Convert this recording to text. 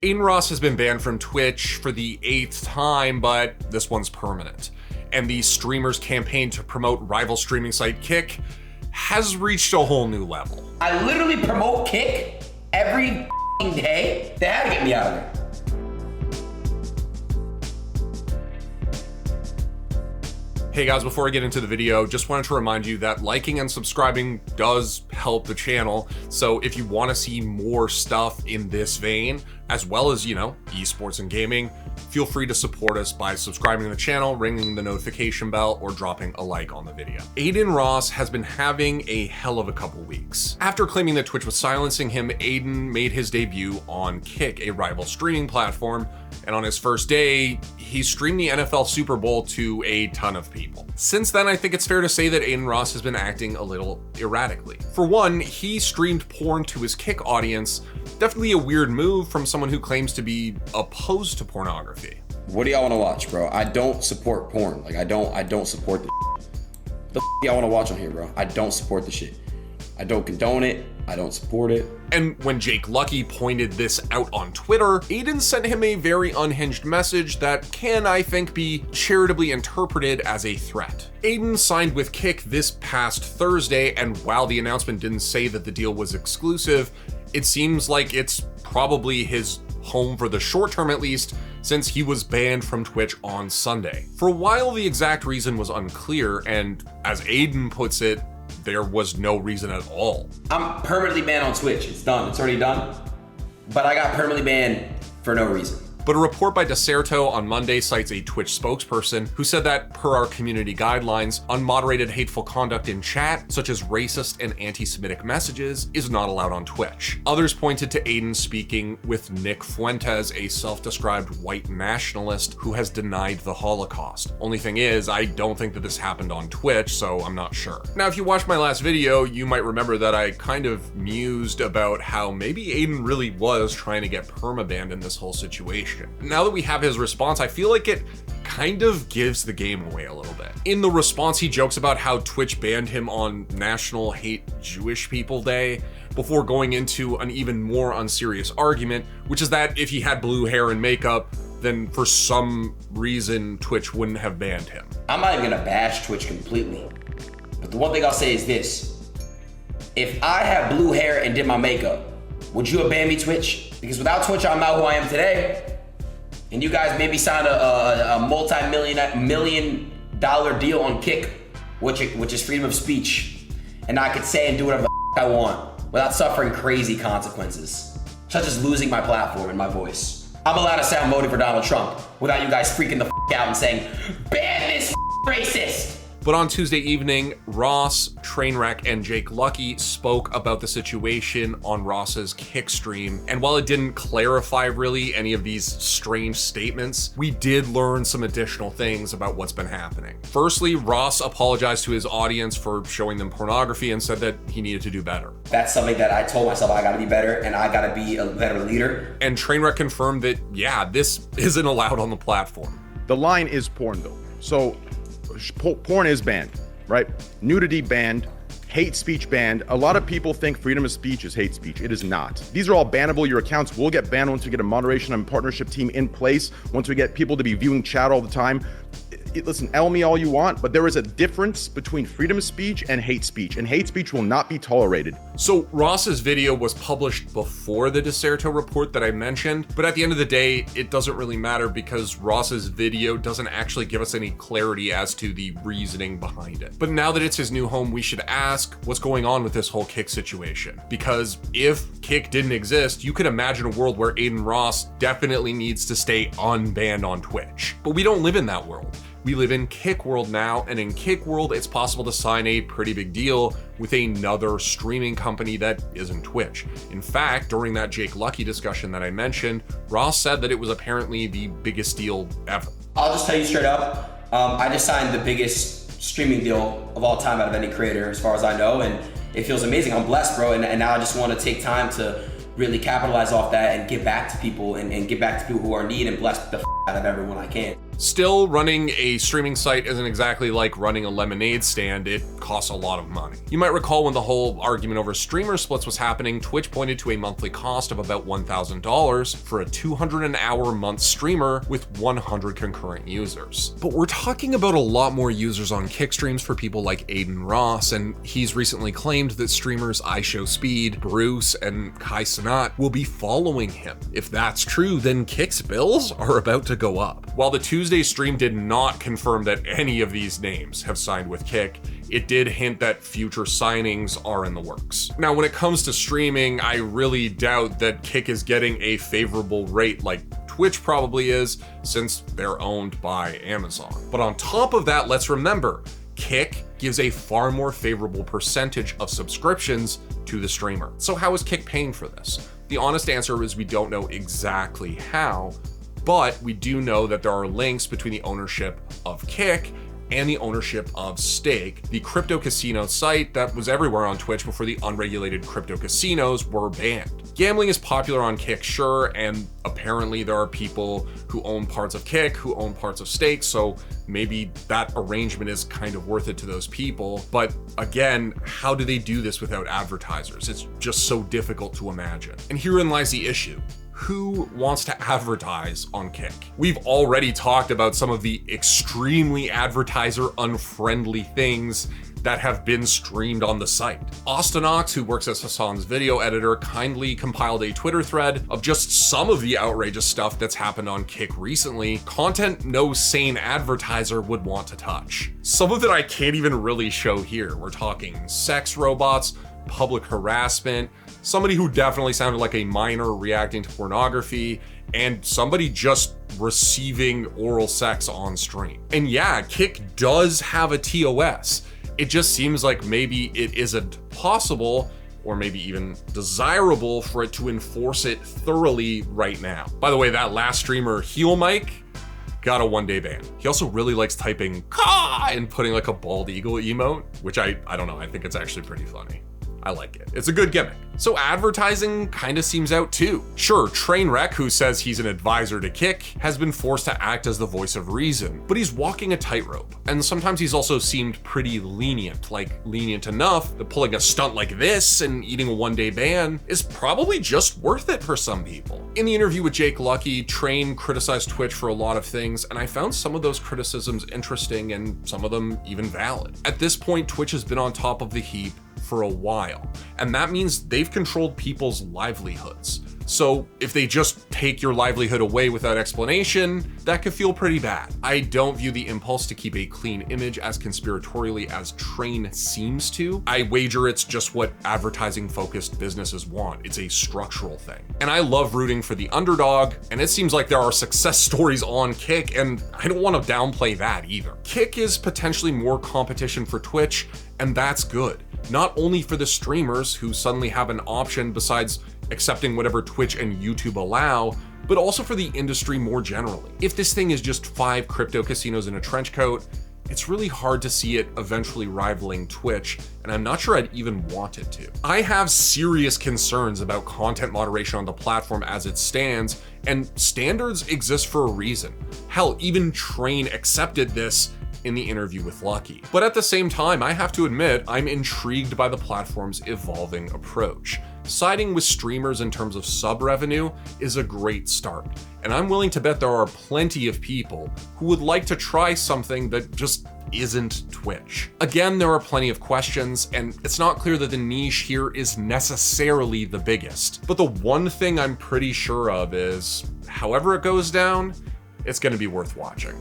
Adin Ross has been banned from Twitch for the 8th time, but this one's permanent. And the streamer's campaign to promote rival streaming site Kick has reached a whole new level. I literally promote Kick every day. They had to get me out of there. Hey guys, before I get into the video, just wanted to remind you that liking and subscribing does help the channel. So if you want to see more stuff in this vein, as well as, esports and gaming, feel free to support us by subscribing to the channel, ringing the notification bell, or dropping a like on the video. Adin Ross has been having a hell of a couple weeks. After claiming that Twitch was silencing him, Adin made his debut on Kick, a rival streaming platform, and on his first day, he streamed the NFL Super Bowl to a ton of people. Since then, I think it's fair to say that Adin Ross has been acting a little erratically. For one, he streamed porn to his Kick audience, definitely a weird move from someone who claims to be opposed to pornography. What do y'all want to watch, bro? I don't support porn. Like, I don't support the y'all want to watch on here, bro. I don't support the shit. I don't condone it. I don't support it. And when Jake Lucky pointed this out on Twitter, Adin sent him a very unhinged message that can, I think, be charitably interpreted as a threat. Adin signed with Kick this past Thursday, and while the announcement didn't say that the deal was exclusive, it seems like it's probably his home for the short term at least, since he was banned from Twitch on Sunday. For a while, the exact reason was unclear, and as Adin puts it, there was no reason at all. I'm permanently banned on Twitch. It's done. It's already done. But I got permanently banned for no reason. But a report by Deserto on Monday cites a Twitch spokesperson who said that, per our community guidelines, unmoderated hateful conduct in chat, such as racist and anti-Semitic messages, is not allowed on Twitch. Others pointed to Adin speaking with Nick Fuentes, a self-described white nationalist who has denied the Holocaust. Only thing is, I don't think that this happened on Twitch, so I'm not sure. Now, if you watched my last video, you might remember that I kind of mused about how maybe Adin really was trying to get permabanned in this whole situation. Now that we have his response, I feel like it kind of gives the game away a little bit. In the response, he jokes about how Twitch banned him on National Hate Jewish People Day, before going into an even more unserious argument, which is that if he had blue hair and makeup, then for some reason Twitch wouldn't have banned him. I'm not even gonna bash Twitch completely, but the one thing I'll say is this. If I had blue hair and did my makeup, would you have banned me, Twitch? Because without Twitch, I'm not who I am today. And you guys maybe signed a multi-million dollar deal on Kick, which is freedom of speech. And I could say and do whatever the I want without suffering crazy consequences, such as losing my platform and my voice. I'm allowed to sound voting for Donald Trump without you guys freaking the out and saying, ban this racist. But on Tuesday evening, Ross, Trainwreck, and Jake Lucky spoke about the situation on Ross's Kick stream. And while it didn't clarify really any of these strange statements, we did learn some additional things about what's been happening. Firstly, Ross apologized to his audience for showing them pornography and said that he needed to do better. That's something that I told myself I gotta be better and I gotta be a better leader. And Trainwreck confirmed that, yeah, this isn't allowed on the platform. The line is porn though. So porn is banned, right? Nudity banned, hate speech banned. A lot of people think freedom of speech is hate speech. It is not. These are all bannable. Your accounts will get banned once we get a moderation and partnership team in place, once we get people to be viewing chat all the time. Listen, L me all you want, but there is a difference between freedom of speech and hate speech, and hate speech will not be tolerated. So Ross's video was published before the Deserto report that I mentioned, but at the end of the day, it doesn't really matter because Ross's video doesn't actually give us any clarity as to the reasoning behind it. But now that it's his new home, we should ask what's going on with this whole Kick situation. Because if Kick didn't exist, you could imagine a world where Adin Ross definitely needs to stay unbanned on Twitch. But we don't live in that world. We live in Kick world now, and in Kick world, it's possible to sign a pretty big deal with another streaming company that isn't Twitch. In fact, during that Jake Lucky discussion that I mentioned, Ross said that it was apparently the biggest deal ever. I'll just tell you straight up, I just signed the biggest streaming deal of all time out of any creator, as far as I know, and it feels amazing. I'm blessed, bro, and now I just want to take time to really capitalize off that and give back to people and give back to people who are in need and bless the out of everyone I can. Still, running a streaming site isn't exactly like running a lemonade stand. It costs a lot of money. You might recall when the whole argument over streamer splits was happening, Twitch pointed to a monthly cost of about $1,000 for a 200-hour-a-month streamer with 100 concurrent users. But we're talking about a lot more users on Kick streams for people like Adin Ross, and he's recently claimed that streamers iShowSpeed, Bruce, and Kai Cenat will be following him. If that's true, then Kick's bills are about to go up. While the Tuesday stream did not confirm that any of these names have signed with Kick, it did hint that future signings are in the works. Now, when it comes to streaming, I really doubt that Kick is getting a favorable rate like Twitch probably is, since they're owned by Amazon. But on top of that, let's remember, Kick gives a far more favorable percentage of subscriptions to the streamer. So how is Kick paying for this? The honest answer is we don't know exactly how, but we do know that there are links between the ownership of Kick and the ownership of Stake, the crypto casino site that was everywhere on Twitch before the unregulated crypto casinos were banned. Gambling is popular on Kick, sure, and apparently there are people who own parts of Kick, who own parts of Stake, so maybe that arrangement is kind of worth it to those people. But again, how do they do this without advertisers? It's just so difficult to imagine. And herein lies the issue. Who wants to advertise on Kick? We've already talked about some of the extremely advertiser-unfriendly things that have been streamed on the site. Austinox, who works as Hassan's video editor, kindly compiled a Twitter thread of just some of the outrageous stuff that's happened on Kick recently, content no sane advertiser would want to touch. Some of it I can't even really show here. We're talking sex robots, public harassment, somebody who definitely sounded like a minor reacting to pornography, and somebody just receiving oral sex on stream. And yeah, Kick does have a TOS. It just seems like maybe it isn't possible or maybe even desirable for it to enforce it thoroughly right now. By the way, that last streamer, Heel Mike, got a 1-day ban. He also really likes typing "Caw" and putting like a bald eagle emote, which I don't know, I think it's actually pretty funny. I like it. It's a good gimmick. So advertising kind of seems out too. Sure, Trainwreck, who says he's an advisor to Kick, has been forced to act as the voice of reason, but he's walking a tightrope. And sometimes he's also seemed pretty lenient, like lenient enough that pulling a stunt like this and eating a 1-day ban is probably just worth it for some people. In the interview with Jake Lucky, Train criticized Twitch for a lot of things, and I found some of those criticisms interesting and some of them even valid. At this point, Twitch has been on top of the heap for a while, and that means they've controlled people's livelihoods. So if they just take your livelihood away without explanation, that could feel pretty bad. I don't view the impulse to keep a clean image as conspiratorially as Train seems to. I wager it's just what advertising-focused businesses want. It's a structural thing. And I love rooting for the underdog, and it seems like there are success stories on Kick, and I don't want to downplay that either. Kick is potentially more competition for Twitch, and that's good. Not only for the streamers who suddenly have an option besides accepting whatever Twitch and YouTube allow, but also for the industry more generally. If this thing is just 5 crypto casinos in a trench coat, it's really hard to see it eventually rivaling Twitch, and I'm not sure I'd even want it to. I have serious concerns about content moderation on the platform as it stands, and standards exist for a reason. Hell, even Train accepted this in the interview with Lucky. But at the same time, I have to admit, I'm intrigued by the platform's evolving approach. Siding with streamers in terms of sub revenue is a great start, and I'm willing to bet there are plenty of people who would like to try something that just isn't Twitch. Again, there are plenty of questions, and it's not clear that the niche here is necessarily the biggest. But the one thing I'm pretty sure of is, however it goes down, it's going to be worth watching.